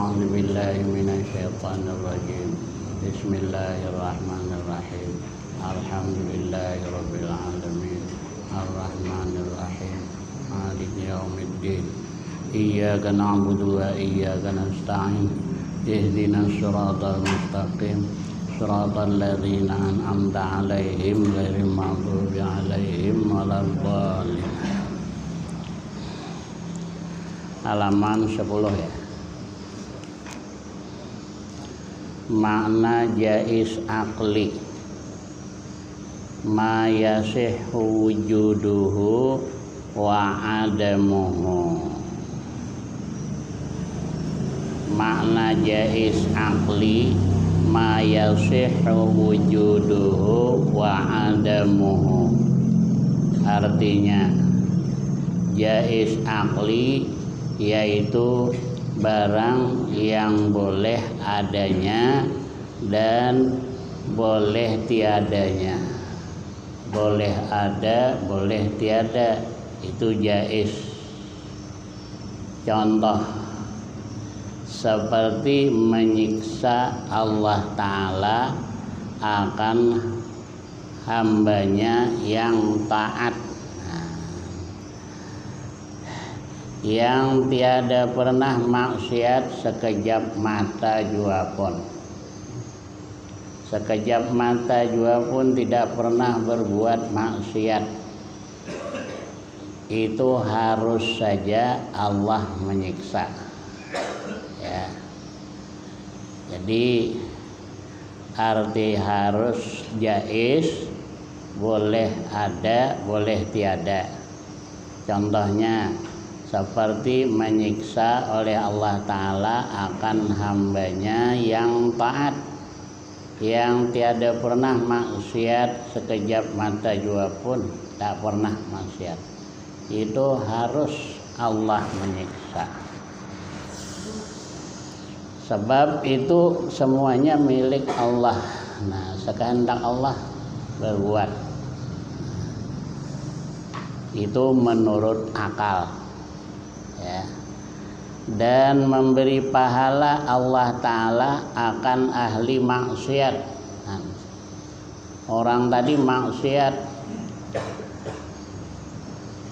أعوذ بالله من الشيطان الرجيم بسم الله الرحمن الرحيم الحمد لله رب العالمين الرحمن الرحيم مالك يوم الدين إياك نعبد وإياك نستعين اهدنا الصراط المستقيم صراط الذين أنعمت عليهم غير المغضوب عليهم ولا الضالين. Halaman 10 ya. Makna jaiz akli ma yasihhu wujuduhu wa adamuhu. Makna jaiz akli ma yasihhu wujuduhu wa adamuhu. Artinya jaiz akli yaitu barang yang boleh adanya dan boleh tiadanya. Boleh ada, boleh tiada, itu jaiz. Contoh seperti menyiksa Allah Ta'ala akan hambanya yang taat, yang tiada pernah maksiat sekejap mata jua pun. Sekejap mata jua pun tidak pernah berbuat maksiat. Itu harus saja Allah menyiksa. Ya. Jadi arti harus jaiz, boleh ada, boleh tiada. Contohnya seperti menyiksa oleh Allah Ta'ala akan hambanya yang taat, yang tiada pernah maksiat sekejap mata jua pun, tak pernah maksiat. Itu harus Allah menyiksa. Sebab itu semuanya milik Allah. Nah, sekehendak Allah berbuat. Itu menurut akal. Ya. Dan memberi pahala Allah Ta'ala akan ahli maksiat. Nah, orang tadi maksiat,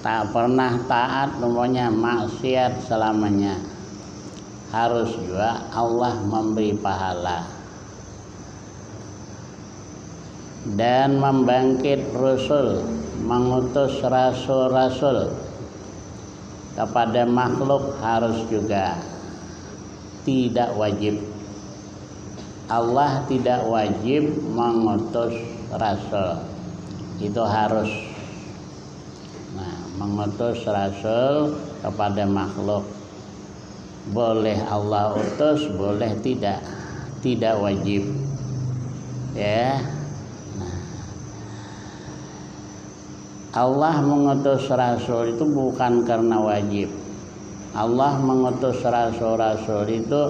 tak pernah taat, pokoknya maksiat selamanya. Harus juga Allah memberi pahala. Dan membangkit Rasul, mengutus Rasul-Rasul kepada makhluk harus juga. Tidak wajib. Allah tidak wajib mengutus Rasul. Itu harus. Nah, mengutus Rasul kepada makhluk. Boleh Allah utus, boleh tidak. Tidak wajib. Ya. Allah mengutus Rasul itu bukan karena wajib. Allah mengutus Rasul-Rasul itu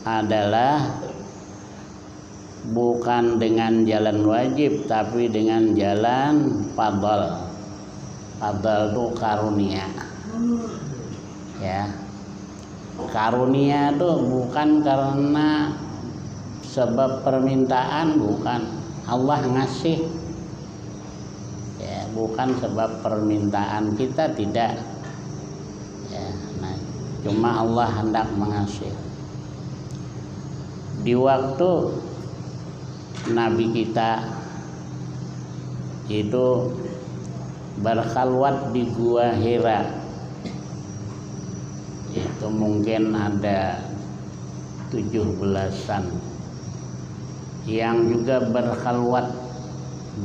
adalah bukan dengan jalan wajib, tapi dengan jalan fadl. Fadl itu karunia. Ya. Karunia itu bukan karena sebab permintaan, bukan. Allah ngasih. Bukan sebab permintaan kita, tidak. Ya, nah, cuma Allah hendak mengasihi. Di waktu Nabi kita itu berkhalwat di Gua Hira, itu mungkin ada 17-an yang juga berkhalwat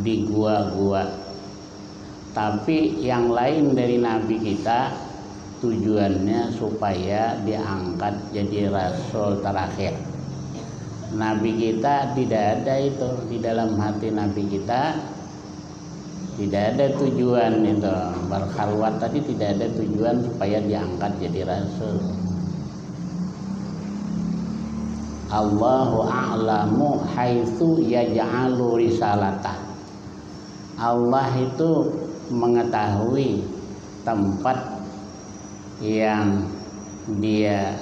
di gua-gua. Tapi yang lain dari Nabi kita tujuannya supaya diangkat jadi Rasul terakhir. Nabi kita tidak ada itu di dalam hati Nabi kita, tidak ada tujuan itu. Berkhalwat tadi tidak ada tujuan supaya diangkat jadi Rasul. Allahu a'lamu haitsu yaj'alu risalatah. Allah itu mengetahui tempat yang dia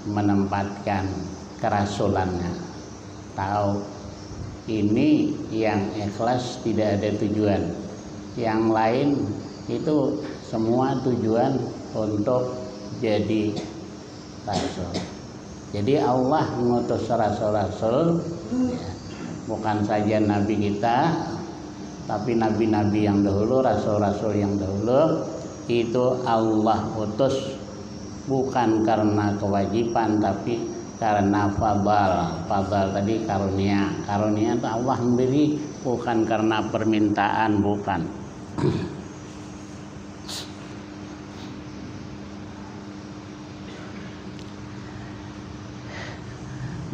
menempatkan kerasulannya, tahu ini yang ikhlas tidak ada tujuan, yang lain itu semua tujuan untuk jadi rasul. Jadi Allah mengutus rasul-rasul, ya, bukan saja nabi kita, tapi nabi-nabi yang dahulu, rasul-rasul yang dahulu itu Allah utus bukan karena kewajiban, tapi karena fadal. Fadal tadi karunia. Karunia itu Allah memberi, bukan karena permintaan, bukan.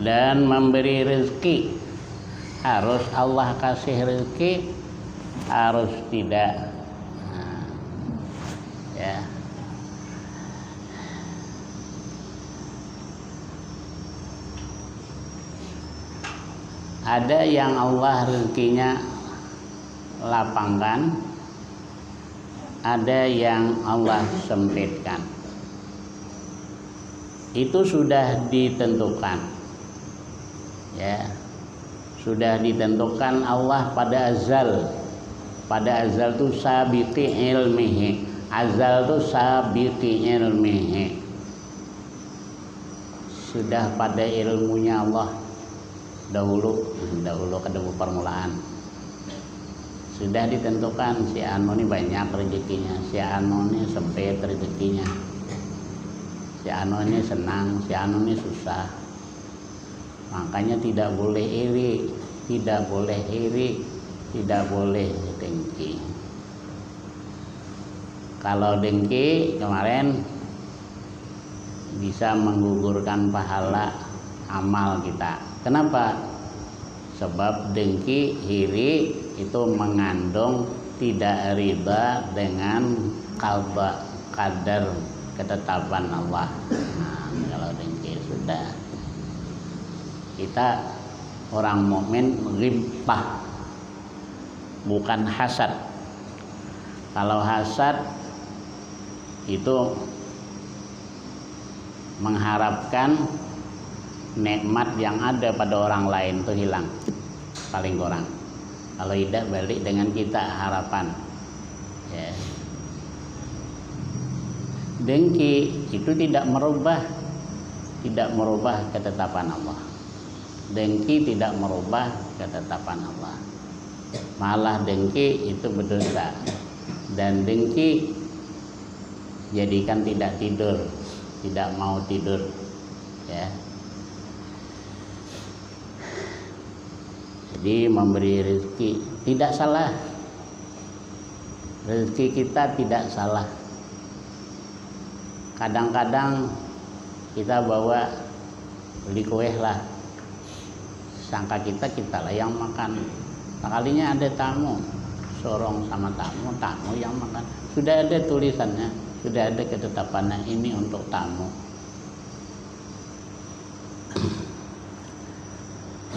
Dan memberi rezeki, harus Allah kasih rezeki, harus tidak. Nah, ya. Ada yang Allah rezekinya lapangkan, ada yang Allah sempitkan. Itu sudah ditentukan. Ya, sudah ditentukan Allah pada azal. Pada azal itu sabiqi ilmihi. Azal itu sabiqi ilmihi. Sudah pada ilmunya Allah dahulu kedahulu permulaan. Sudah ditentukan si anu ini banyak rezekinya, si anu ini sempit rezekinya, si anu ini senang, si anu ini susah. Makanya tidak boleh iri, tidak boleh iri, tidak boleh dengki. Kalau dengki kemarin bisa menggugurkan pahala amal kita. Kenapa? Sebab dengki, iri itu mengandung tidak riba dengan qadar ketetapan Allah. Nah, kalau dengki sudah, kita orang mukmin ghibtah, bukan hasad. Kalau hasad itu mengharapkan nikmat yang ada pada orang lain itu hilang, paling kurang. Kalau tidak balik dengan kita harapan. Ya. Dengki itu tidak merubah ketetapan Allah. Dengki tidak merubah ketetapan Allah. Malah dengki itu berdosa. Dan dengki jadikan tidak tidur, tidak mau tidur, ya. Jadi memberi rezeki tidak salah. Rezeki kita tidak salah. Kadang-kadang kita bawa beli kue lah, sangka kita lah yang makan. Sekalinya ada tamu, sorong sama tamu yang makan. Sudah ada tulisannya, sudah ada ketetapannya, ini untuk tamu.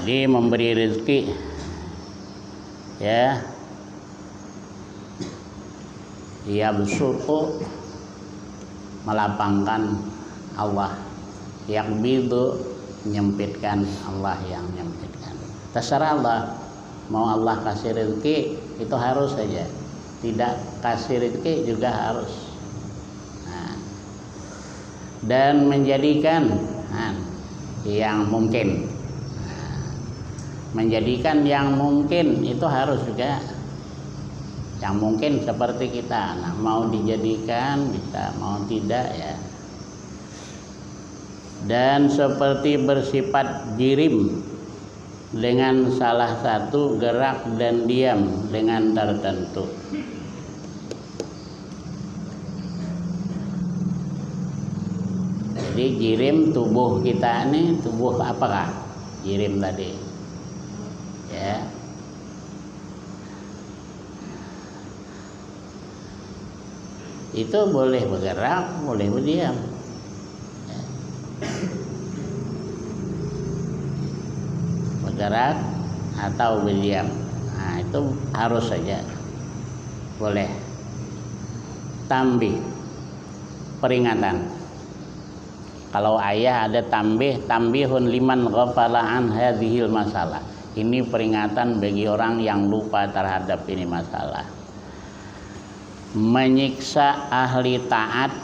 Jadi memberi rezeki, ya, yabsutu melapangkan Allah, yaqbidu menyempitkan Allah yang menyempitkan. Terserah Allah, mau Allah kasih rezeki itu harus saja, tidak kasih rezeki juga harus. Nah, dan menjadikan yang mungkin. Menjadikan yang mungkin itu harus juga. Yang mungkin seperti kita, nah, mau dijadikan bisa, mau tidak, ya. Dan seperti bersifat jirim dengan salah satu gerak dan diam dengan tertentu. Jadi jirim tubuh kita ini tubuh apakah? Jirim tadi. Ya. Itu boleh bergerak, boleh berdiam. Ya. Bergerak atau berdiam. Nah, itu harus saja. Boleh. Tambih peringatan. Kalau ayah ada tambihun liman ghafala an hadhil masalah. Ini peringatan bagi orang yang lupa terhadap ini masalah. Menyiksa ahli taat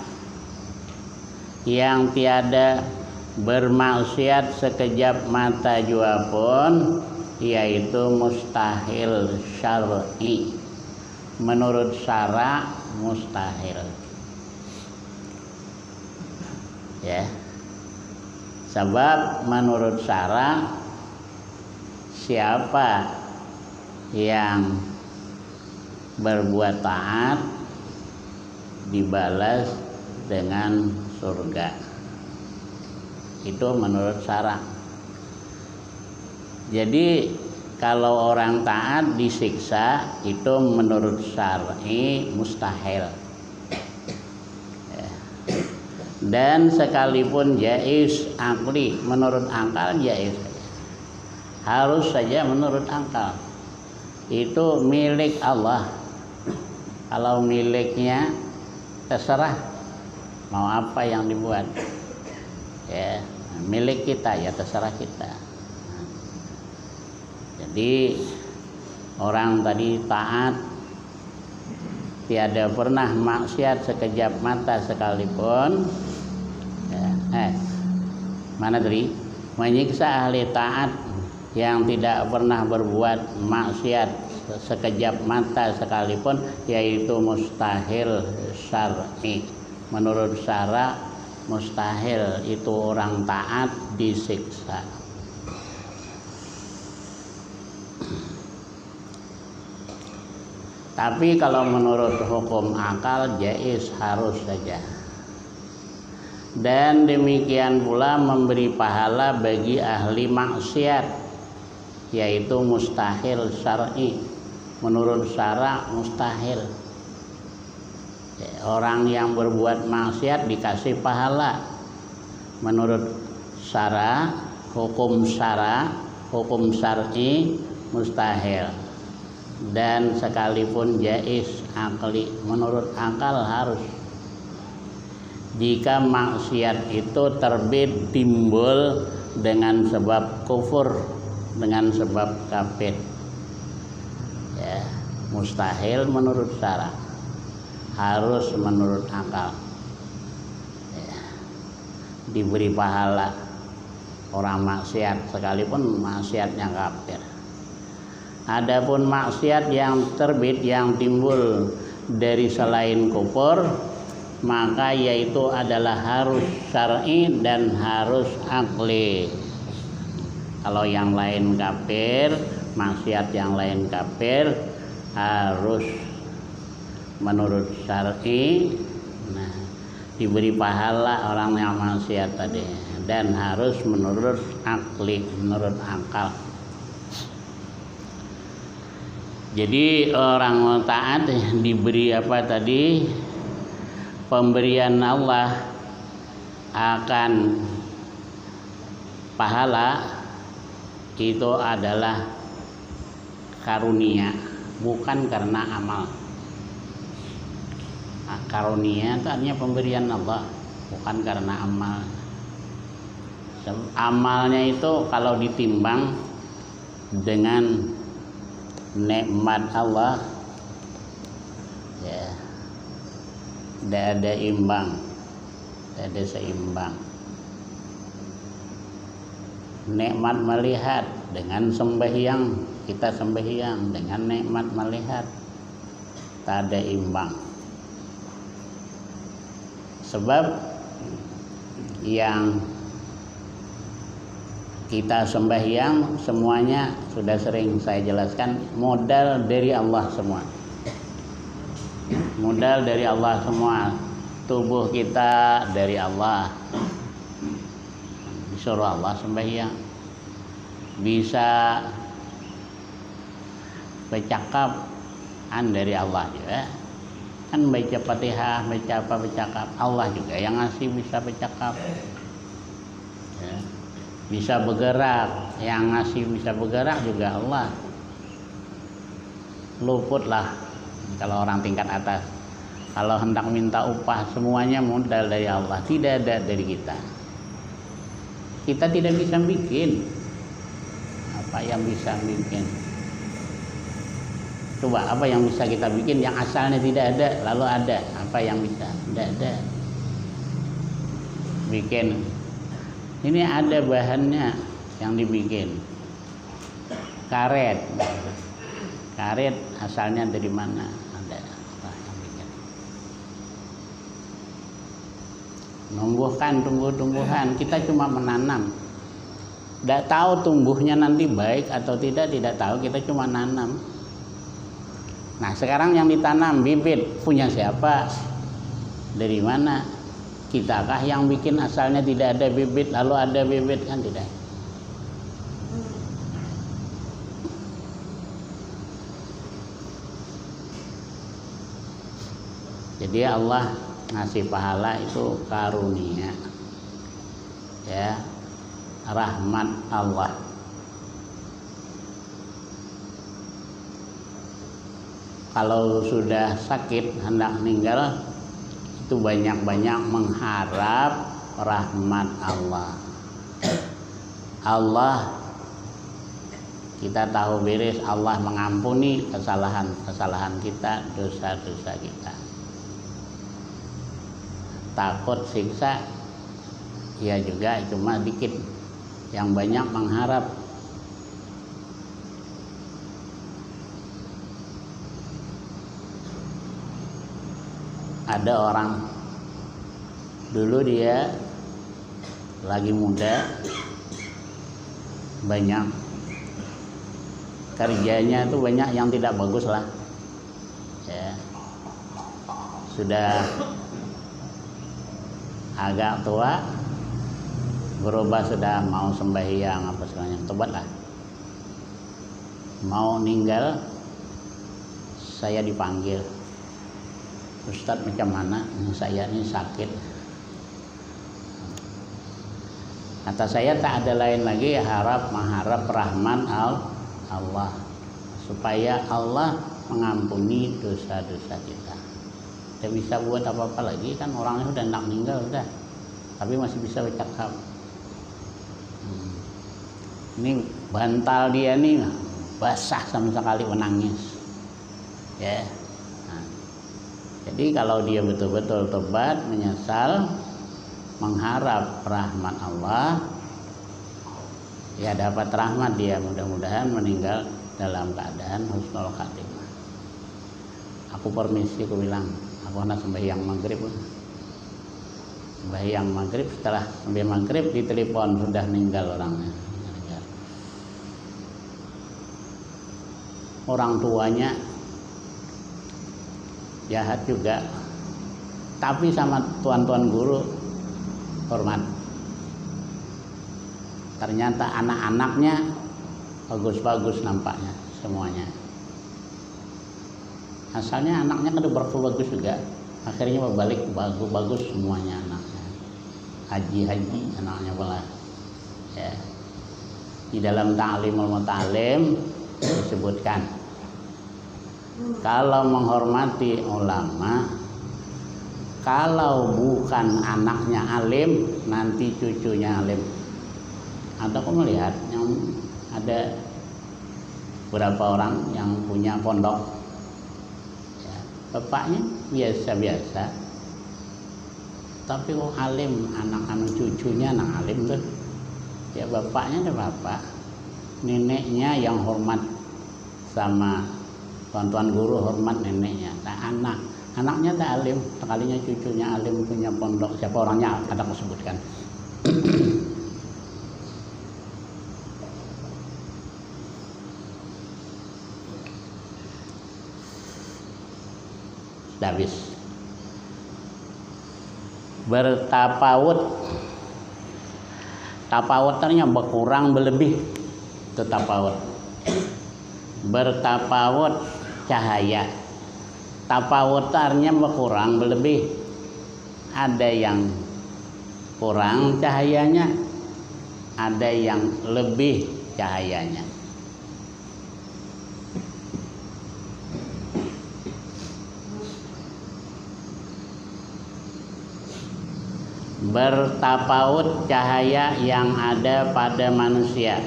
yang tiada bermaksiat sekejap mata jua pun, yaitu mustahil syar'i. Menurut syara mustahil. Ya. Sebab menurut syara siapa yang berbuat taat dibalas dengan surga. Itu menurut syara. Jadi kalau orang taat disiksa itu menurut syar'i mustahil. Dan sekalipun jaiz akli, menurut akal jaiz. Harus saja menurut akal. Itu milik Allah. Kalau miliknya terserah mau apa yang dibuat. Ya, milik kita ya terserah kita. Jadi orang tadi taat, tiada pernah maksiat sekejap mata sekalipun. Mana tadi? Menyiksa ahli taat yang tidak pernah berbuat maksiat sekejap mata sekalipun, yaitu mustahil syar'i. Menurut syara mustahil itu orang taat disiksa. Tapi kalau menurut hukum akal jaiz, harus saja. Dan demikian pula memberi pahala bagi ahli maksiat, yaitu mustahil syar'i. Menurut syara mustahil. Orang yang berbuat maksiat dikasih pahala. Menurut syara, hukum syar'i mustahil. Dan sekalipun jaiz akli, menurut akal harus. Jika maksiat itu terbit timbul dengan sebab kufur, dengan sebab kafir, ya, mustahil menurut syara, harus menurut akal. Ya, diberi pahala orang maksiat sekalipun maksiatnya kafir. Adapun maksiat yang terbit, yang timbul dari selain kufur, maka yaitu adalah harus syar'i dan harus akli. Kalau yang lain kafir, maksiat yang lain kafir, harus menurut syar'i, nah, diberi pahala orang yang maksiat tadi, dan harus menurut akli, menurut akal. Jadi orang taat diberi apa tadi? Pemberian Allah akan pahala itu adalah karunia, bukan karena amal. Nah, karunia itu artinya pemberian Allah, bukan karena amal. Amalnya itu kalau ditimbang dengan nikmat Allah, ya, tidak ada imbang, tidak ada seimbang. Nikmat melihat dengan sembahyang, kita sembahyang dengan nikmat melihat, tak ada imbang. Sebab yang kita sembahyang semuanya sudah sering saya jelaskan, modal dari Allah semua. Modal dari Allah semua. Tubuh kita dari Allah, disuruh Allah sembahyang. Bisa bercakapan dari Allah juga. Kan baca Fatihah, baca apa, bercakap. Allah juga yang ngasih bisa bercakap, ya. Bisa bergerak, yang ngasih bisa bergerak juga Allah. Luputlah kalau orang tingkat atas. Kalau hendak minta upah semuanya modal dari Allah, tidak ada dari kita. Kita tidak bisa bikin. Apa yang bisa bikin? Coba apa yang bisa kita bikin yang asalnya tidak ada lalu ada? Apa yang bisa? Tidak ada. Bikin. Ini ada bahannya yang dibikin. Karet. Karet asalnya dari mana? Ada apa yang bikin? Numbuhkan tumbuh-tumbuhan, kita cuma menanam. Tidak tahu tumbuhnya nanti baik atau tidak tahu, kita cuma nanam. Nah sekarang yang ditanam bibit punya siapa? Dari mana? Kitakah yang bikin asalnya tidak ada bibit lalu ada bibit? Kan tidak. Jadi Allah ngasih pahala itu karunia, ya, rahmat Allah. Kalau sudah sakit hendak meninggal itu banyak-banyak mengharap rahmat Allah. Allah kita tahu beres, Allah mengampuni kesalahan-kesalahan kita, dosa-dosa kita. Takut siksa ya juga cuma dikit, yang banyak mengharap. Ada orang dulu dia lagi muda, banyak kerjanya itu banyak yang tidak bagus lah, ya. Sudah agak tua, berubah, sudah mau sembahyang apa segalanya, tobat lah. Mau ninggal, saya dipanggil, Ustadz macam mana? Saya ini sakit. Kata saya tak ada lain lagi mengharap rahmat Allah, supaya Allah mengampuni dosa-dosa kita. Tidak bisa buat apa-apa lagi, kan orangnya sudah nak meninggal sudah, tapi masih bisa bercakap. Ini bantal dia nih basah sama sekali, menangis, ya. Nah, jadi kalau dia betul-betul tobat, menyesal, mengharap rahmat Allah, ya dapat rahmat dia. Mudah-mudahan meninggal dalam keadaan husnul khatimah. Aku permisi, aku bilang, aku nak sembahyang maghrib. Sembahyang maghrib, setelah sembahyang maghrib ditelepon sudah meninggal orangnya. Orang tuanya jahat juga, tapi sama tuan-tuan guru hormat. Ternyata anak-anaknya bagus-bagus nampaknya semuanya. Asalnya anaknya kan bagus juga, akhirnya berbalik bagus-bagus semuanya anaknya. Haji anaknya pula. Ya. Di dalam Ta'limul Muta'alim disebutkan, kalau menghormati ulama, kalau bukan anaknya alim, nanti cucunya alim. Atau aku melihat yang ada beberapa orang yang punya pondok, ya, bapaknya biasa-biasa, tapi kok alim, anak-anak cucunya anak alim tuh. Ya bapaknya ada bapak, neneknya yang hormat sama tuan-tuan guru, hormat neneknya. Nah, anaknya tak alim, sekalinya cucunya alim, punya pondok. Siapa orangnya ada aku sebutkan. Sudah habis. Bertapawut, tapawutannya berkurang berlebih, itu tapawut. Bertapawut cahaya, tapawutannya berkurang berlebih. Ada yang kurang cahayanya, ada yang lebih cahayanya. bertapaut cahaya yang ada pada manusia.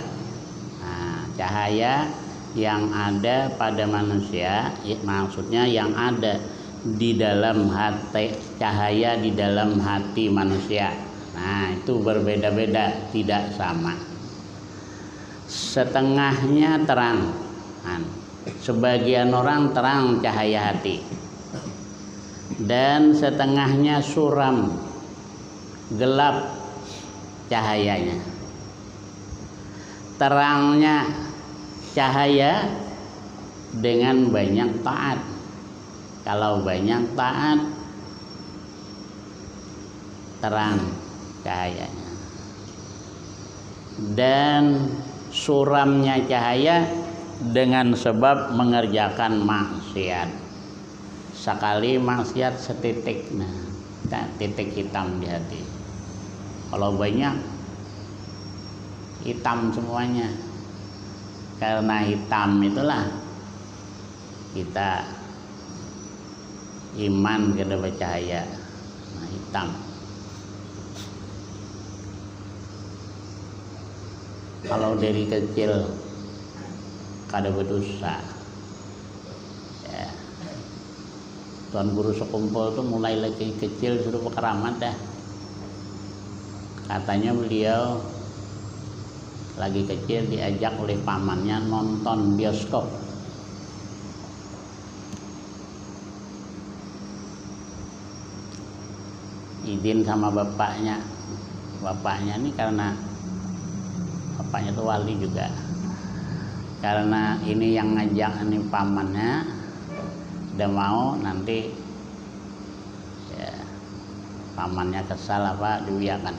Nah, cahaya yang ada pada manusia, maksudnya yang ada di dalam hati, cahaya di dalam hati manusia. Nah, itu berbeda-beda, tidak sama. Setengahnya terang, sebagian orang terang cahaya hati, dan setengahnya suram, gelap cahayanya. Terangnya cahaya dengan banyak taat. Kalau banyak taat, terang cahayanya. Dan suramnya cahaya dengan sebab mengerjakan maksiat. Sekali maksiat setitik, titik hitam di hati. Kalau banyak, hitam semuanya. Karena hitam itulah kita iman kita bercahaya. Nah, hitam. Kalau dari kecil kada berdosa, ya. Tuan guru sekumpul tuh mulai lagi kecil sudah berkeramat dah. Katanya beliau lagi kecil diajak oleh pamannya nonton bioskop. Izin sama bapaknya. Bapaknya ini karena bapaknya itu wali juga. Karena ini yang ngajak ini pamannya, udah mau nanti ya, pamannya kesal apa dibiarkan.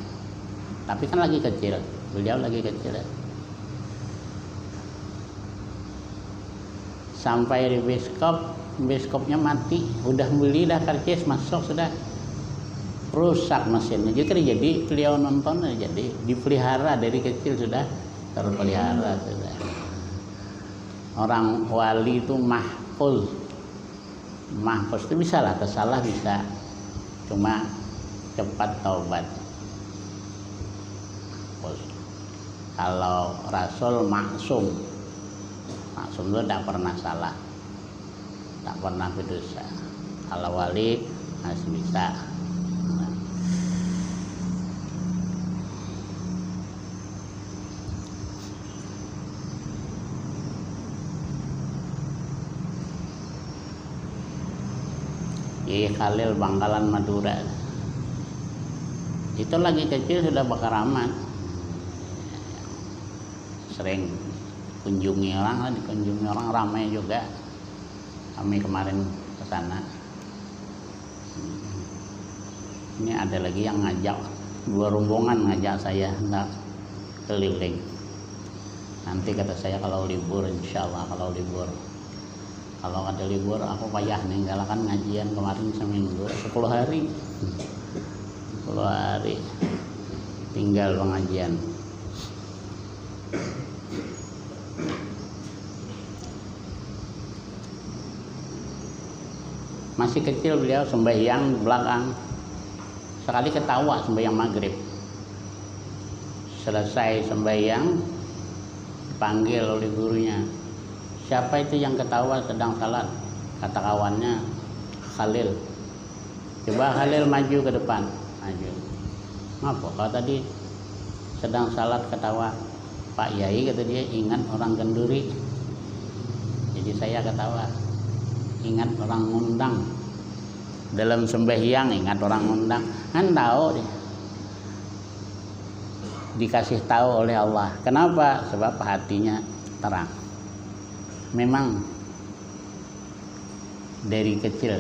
Tapi kan lagi kecil, beliau lagi kecil. Sampai di bioskop, bioskopnya mati, udah beli dah karcis masuk sudah rusak mesinnya. Jadi beliau nonton jadi dipelihara dari kecil sudah terpelihara sudah. Orang wali itu mahfuz itu bisa lah, tersalah bisa, cuma cepat taubat. Kalau Rasul maksum itu tidak pernah salah, tak pernah berdosa. Kalau wali masih bisa. Kiai Khalil Bangkalan Madura itu lagi kecil sudah berkeramat, sering kunjungi orang, dikunjungi orang ramai juga. Kami kemarin ke sana. Ini ada lagi yang ngajak, 2 rombongan ngajak saya nggak keliling. Nanti kata saya kalau libur, insya Allah kalau libur. Kalau ada libur aku payah ninggalkan ngajian kemarin seminggu 10 hari. 10 hari tinggal pengajian. Masih kecil beliau sembahyang belakang. Sekali ketawa sembahyang maghrib. Selesai sembahyang dipanggil oleh gurunya. Siapa itu yang ketawa sedang salat? Kata kawannya, Khalil. Coba Khalil maju ke depan. Maju. Ngapa? Kalau tadi sedang salat ketawa. Pak Yai kata dia, ingat orang kenduri. Jadi saya ketawa. Ingat orang ngundang. Dalam sembahyang ingat orang ngundang. Kan tahu dia. Dikasih tahu oleh Allah. Kenapa? Sebab hatinya terang. Memang dari kecil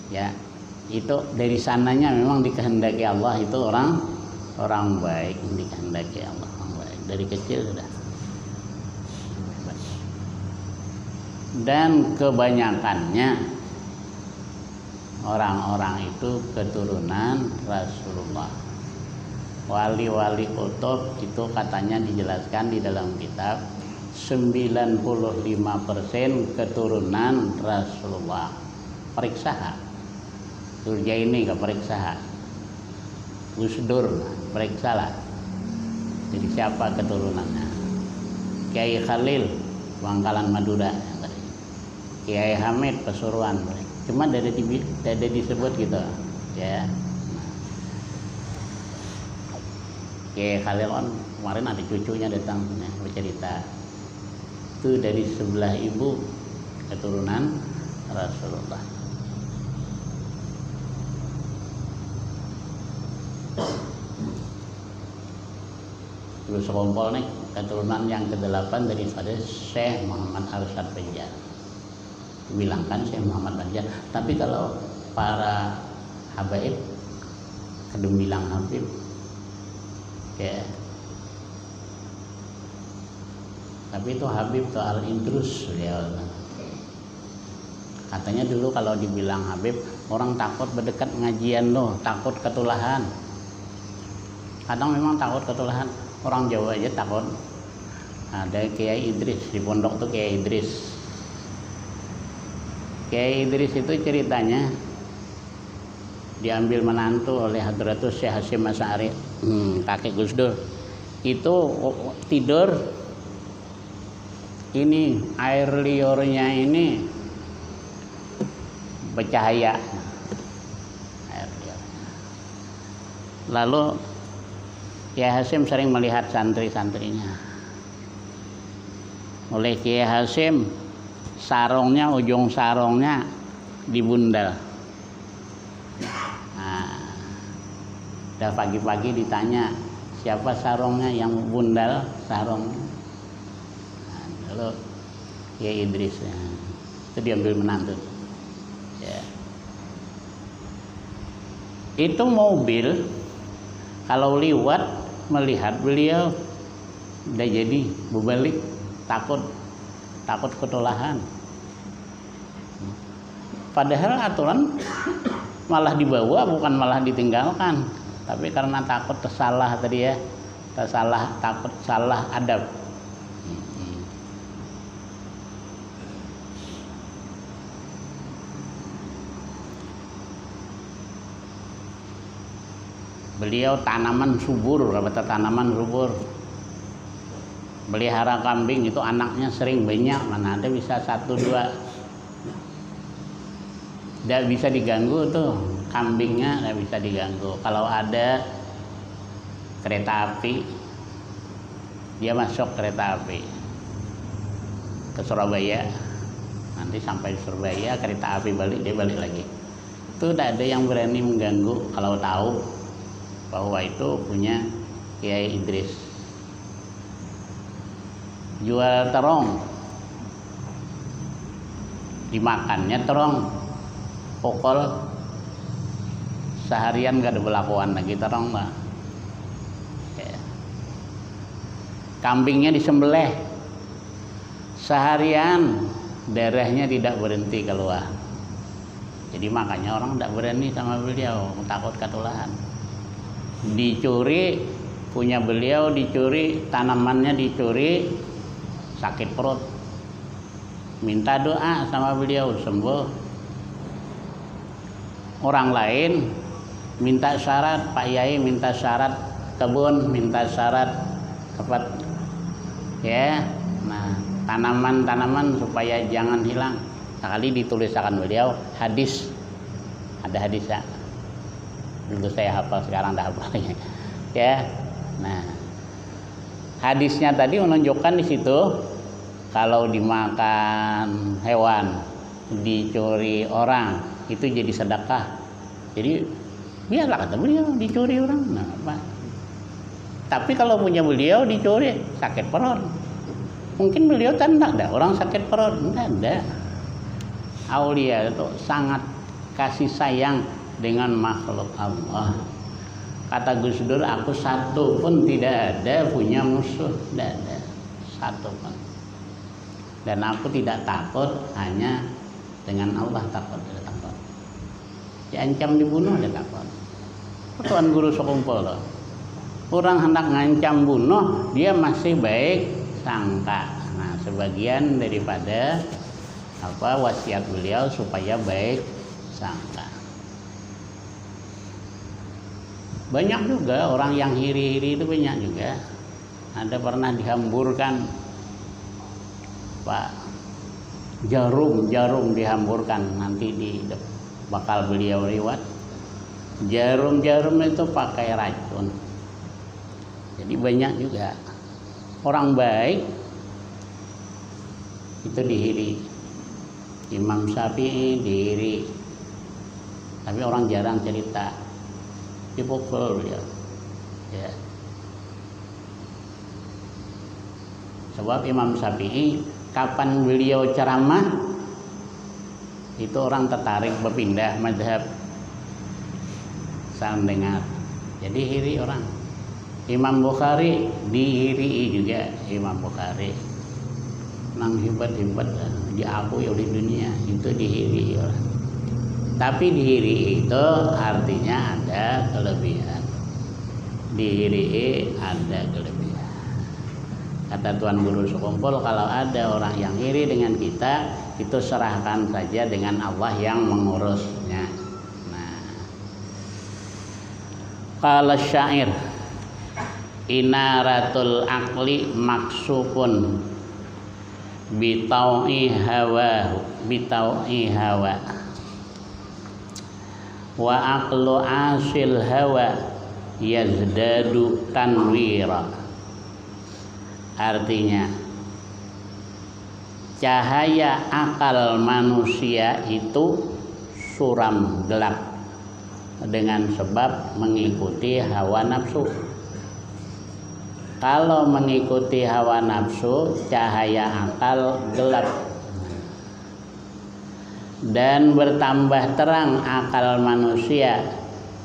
ya itu dari sananya memang dikehendaki Allah itu orang baik, dikehendaki Allah orang baik dari kecil sudah. Dan kebanyakannya orang-orang itu keturunan Rasulullah. Wali-wali kutub itu katanya dijelaskan di dalam kitab 95% keturunan Rasulullah. Periksa Surya ini ke periksa. Gus Dur, periksalah. Jadi siapa keturunannya? Kiai Khalil, Bangkalan Madura. Kiai Hamid, Pasuruan. Cuma ada disebut gitu, ya. Kiai Khalil kan kemarin ada cucunya datang bercerita. Itu dari sebelah ibu keturunan Rasulullah. Terus Kompol nih keturunan yang ke-8 daripada Syekh Muhammad Arsyad Banjar. Bilangkan Syekh Muhammad Banjar. Tapi kalau para habaib kadang bilang Habib, ya. Tapi itu Habib tuh al-Idrus ya. Katanya dulu kalau dibilang Habib, orang takut berdekat pengajian loh, takut ketulahan. Kadang memang takut ketulahan. Orang Jawa aja takut. Ada Kiai Idris di pondok tuh, Kiai Idris. Kiai Idris itu ceritanya diambil menantu oleh Hadratus Syekh Hasyim Asy'ari, kakek Gus Dur. Itu tidur, ini air liurnya ini bercahaya. Air liurnya. Lalu Kiai Hasyim sering melihat santri-santrinya. Oleh Kiai Hasyim, sarungnya, ujung sarungnya dibundal. Nah, udah pagi-pagi ditanya siapa sarungnya yang bundal sarungnya. Nah, lalu Kiai Idris itu diambil menantu. Ya. Itu mobil kalau liwat melihat beliau udah jadi berbalik, takut ketulahan. Padahal aturan malah dibawa, bukan malah ditinggalkan, tapi karena takut tersalah tadi ya, takut salah adab. Beliau tanaman subur, kata tanaman subur. Pelihara kambing itu anaknya sering banyak, mana ada bisa 1-2. Tidak bisa diganggu tuh, kambingnya tidak bisa diganggu. Kalau ada kereta api, dia masuk kereta api ke Surabaya. Nanti sampai di Surabaya, kereta api balik, dia balik lagi. Itu tidak ada yang berani mengganggu kalau tahu bahwa itu punya Kiai Idris. Jual terong, dimakannya terong, pokol seharian gak ada berlakuan lagi terong mah. Ya. Kambingnya disembelih seharian, darahnya tidak berhenti keluar. Jadi makanya orang tidak berani sama beliau, takut ketulahan. Dicuri punya beliau, dicuri tanamannya, dicuri, sakit perut, minta doa sama beliau sembuh. Orang lain minta syarat, Pak Yai minta syarat kebun, minta syarat apa ya, nah tanaman supaya jangan hilang. Sekali dituliskan beliau hadis, ada hadisnya. Dulu saya hafal, sekarang dah hafal ya. Nah, hadisnya tadi menunjukkan di situ kalau dimakan hewan, dicuri orang, itu jadi sedekah. Jadi biarlah kata beliau dicuri orang, nah apa? Tapi kalau punya beliau dicuri, sakit perut. Mungkin beliau kan tidak ada orang sakit perut, tidak ada. Aulia itu sangat kasih sayang dengan makhluk Allah. Kata Gus Dur, aku satu pun tidak ada punya musuh, tidak ada satu pun. Dan aku tidak takut, hanya dengan Allah takut, tidak takut. Diancam dibunuh, tidak takut. Tuan Guru sekumpul loh. Orang hendak ngancam bunuh, dia masih baik sangka. Nah, sebagian daripada wasiat beliau supaya baik sangka. Banyak juga orang yang iri-iri itu, banyak juga. Ada pernah dihamburkan Pak, jarum dihamburkan, nanti bakal beliau riwayat. Jarum itu pakai racun. Jadi banyak juga orang baik itu diiri. Imam Syafi'i diiri, tapi orang jarang cerita. Dipukul beliau, ya. Sebab Imam Syafi'i kapan beliau ceramah itu orang tertarik berpindah mazhab, saling dengar, jadi iri orang. Imam Bukhari diiri juga, Imam Bukhari nang hebat diakui oleh dunia, itu diiri orang. Tapi diiri itu artinya ada kelebihan, diiri ada kelebihan. Kata Tuan Guru Sekumpul, kalau ada orang yang iri dengan kita, itu serahkan saja dengan Allah yang mengurusnya. Nah, qala syair, inaratul aqli maksufun bitau'i hawa wa aqlu asil hawa yazdadu tanwira. Artinya, cahaya akal manusia itu suram gelap dengan sebab mengikuti hawa nafsu. Kalau mengikuti hawa nafsu, cahaya akal gelap. Dan bertambah terang akal manusia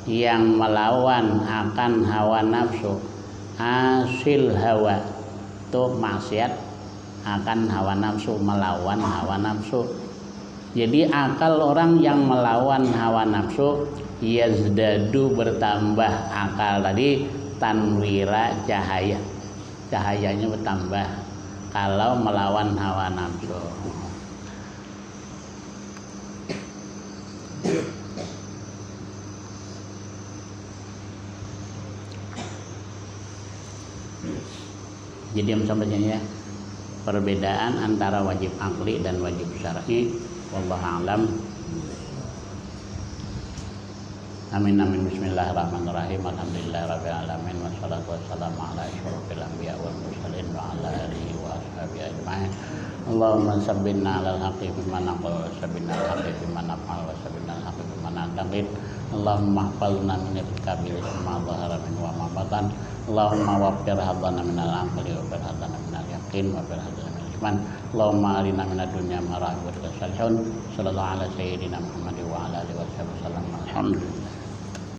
yang melawan akan hawa nafsu. Asil hawa itu maksiat akan hawa nafsu, melawan hawa nafsu. Jadi akal orang yang melawan hawa nafsu, yazdadu bertambah akal tadi, tanwira cahayanya bertambah kalau melawan hawa nafsu. Jadi yang sampainya, perbedaan antara wajib akli dan wajib syar'i, wallahu a'lam. Amin amin. Bismillahirrahmanirrahim. Alhamdulillahirabbil alamin, wassalatu wassalamu ala asyrofil anbiya wal mursalin wa ala alihi wa ashabihi ajmain. Allahumma sabbinna 'alal haqqi bima naqul wa sabbinna 'alal haqqi bima naf'al wa sabbinna 'alal haqqi bima nantaqid. Allahumma ihfazna min al-kabir ma dhahara min wa ma batan. Allahumma waffir hadana min al-aqli wa waffir hadana min al-yaqin wa waffir hadana min al-iman. Allahumma arina min ad-dunya ma ra'ayna wa salihun. Sallallahu ala sayyidina Muhammad wa ala alihi wa sahbihi wasallam. Alhamdulillah.